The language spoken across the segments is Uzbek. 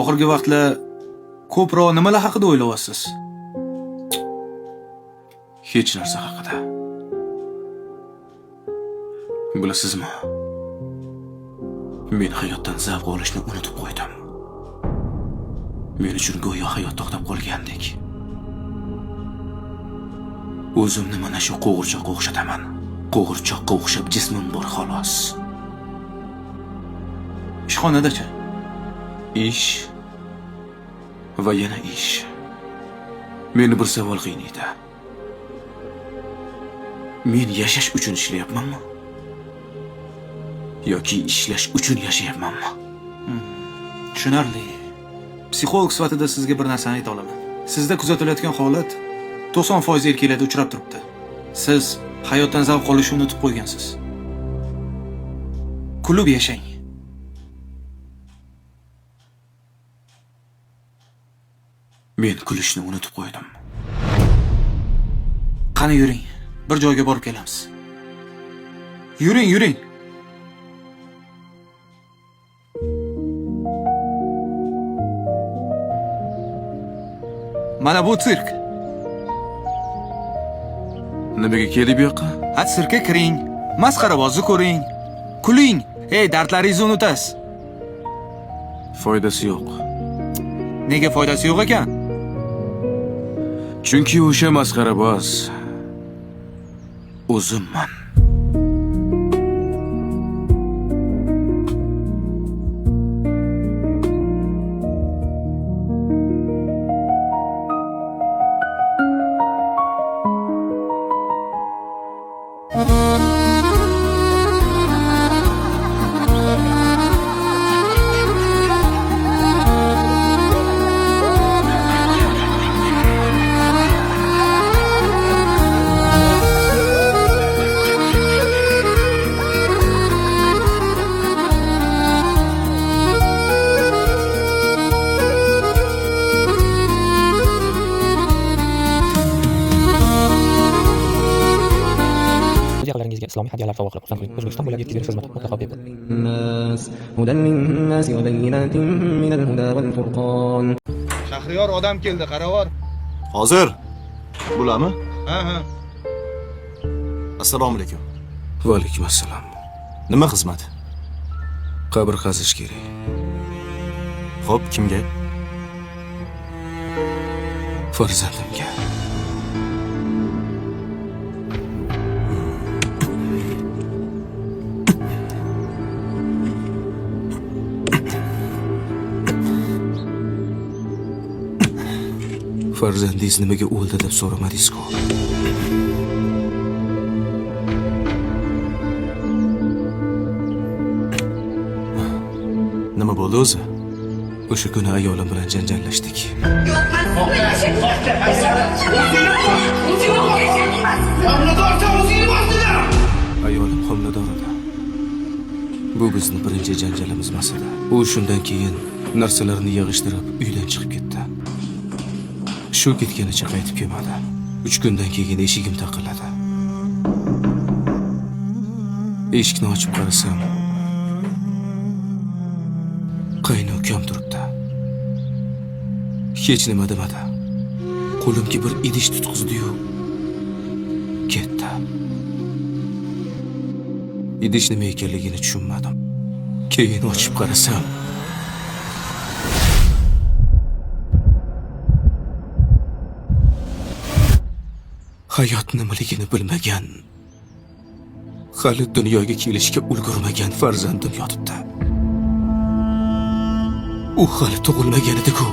oxirgi vaqtlar ko'proq nimalar haqida o'ylayapsiz? Hech narsa haqida. Bilasizmi? Men hayotdan zavq olishni unutib qo'ydim. Men uchun go'yo hayot to'xtab qolgandek. O'zimni mana shu qo'g'irchoqqa o'xshataman. Qo'g'irchoqqa o'xshab jismim bor xolos. Ishxonadachi? Ish va yana ish. Meni bir savol qiynaydi. Men yashash uchun ishlayapmanmi? Yoki ishlash uchun yashayapmanmi? Tushunarli. Psixolog sifatida sizga bir narsani ayta olaman. Sizda kuzatilayotgan holat 90% erkaklarda uchrab turibdi. Siz hayotdan zavq olishni unutib qo'ygansiz. Kulib yashang. Men kulishni unutib qo'ydim. Qani yuring, bir joyga borib kelamiz. Yuring. Mana bu sirk. Nimaga kelib bu yoqqa? Ha, sirkka kiring, masxarabozni ko'ring, kuling. Dardlaringizni unutasiz. Foydasi yo'q. Nega foydasi yo'q ekan? Chunki o'sha masxaraboz o'zimman. Yaqinlaringizga islomiy hadyalar sovg'a qilib xursand qiling. O'zbekiston bo'ylab yetkazib berish xizmati mutlaqo bepul. Shahriyor odam keldi, qaravor. Hozir. Bularmi? Ha. Assalomu alaykum. Va alaykum assalom. Nima xizmat? Qabr qazish kerak. Xo'p, kimga? Farzandimga. Farzandingiz nimaga o'ldi deb so'ramadingiz-ku? Nima bo'ldi o'zi? O'sha kuni ayolim bilan janjallashdik. Ayolim homilador edi. Bu bizni birinchi janjalimiz emas edi. U shundan keyin narsalarni yig'ishtirib uydan chiqib ketdi. Shu ketganicha qaytib kelmadi. 3 kundan keyin eshigim taqilladi. Eshikni ochib qarasam, qaynukam turibdi. Hech nima demadi. Qo'limga bir idish tutqizdi-yu, ketdi. Idish nima ekanligini tushunmadim. Keyin ochib qarasam, hayot nimaligini bilmagan, hali dunyoga kelishga ulgurmagan farzandim yotibdi. U hali tug'ilmagan edi-ku.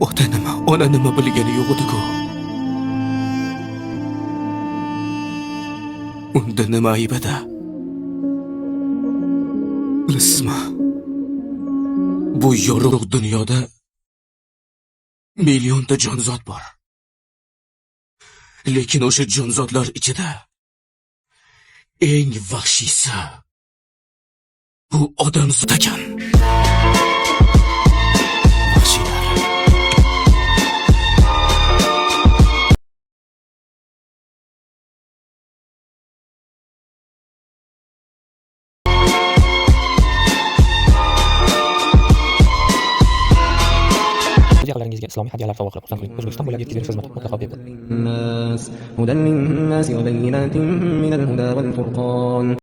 Ota nima, ona nima bilgani yo'q edi-ku. Unda nima ayb edi? Bilasizmi? Bu yorug' dunyoda millionta jonzot bor. Lekin o'sha jonzotlar ichida eng vahshiysi bu odamzod ekan. yaqinlaringizga islomiy hadyalar sovg'a qilib xursand qiling. O'zbekiston bo'ylab yetkazilish xizmati mutlaqo bepul. هدى للناس وبينات من الهدى والفرقان